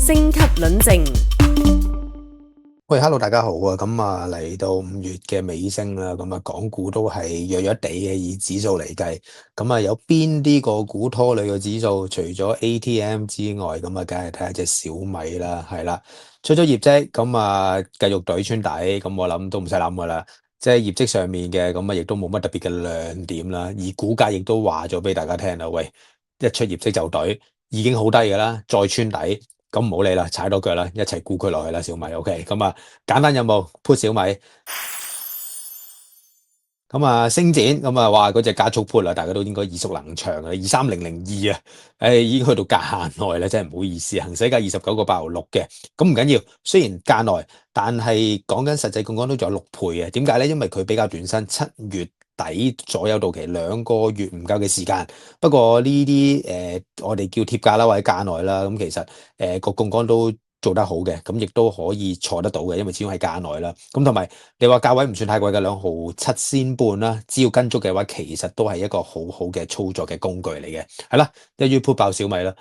星級論證。喂，Hello，大家好啊！咁啊，嚟到5月嘅尾聲啦，咁啊，港股都係弱弱地嘅，以指數嚟計。咁啊，有邊啲個股拖累嘅指數？除咗 ATM 之外，咁啊，梗係睇下隻小米啦，係啦，出咗業績，咁啊，繼續懟穿底，咁我諗都唔使諗噶啦。即係業績上面嘅，咁啊，亦都冇乜特別嘅亮點啦。而股價亦都話咗俾大家聽啦，喂，一出業績就懟，已經好低噶啦，再穿底。咁唔好理啦，踩多腳啦，一齊沽佢落去啦，小米。OK，咁啊，簡單任務 put 小米，咁啊升展，咁啊哇嗰隻加速 put 啦，大家都應該耳熟能詳嘅，23002啊，已經去到價內啦，真係唔好意思，行使價29個8毫6嘅，咁唔緊要，雖然價內，但係講緊實際槓桿都仲有6倍嘅，點解咧？因為佢比較短身，7月底左右到期2個月唔夠嘅時間，不過呢啲我哋叫貼價啦或者價內啦，咁其實個槓桿都做得好嘅，咁亦都可以坐得到嘅，因為始終係價內啦。咁同埋你話價位唔算太貴嘅2.7毫7仙半啦，只要跟足嘅話，其實都係一個好好嘅操作嘅工具嚟嘅。係啦，一於 put 爆小米啦。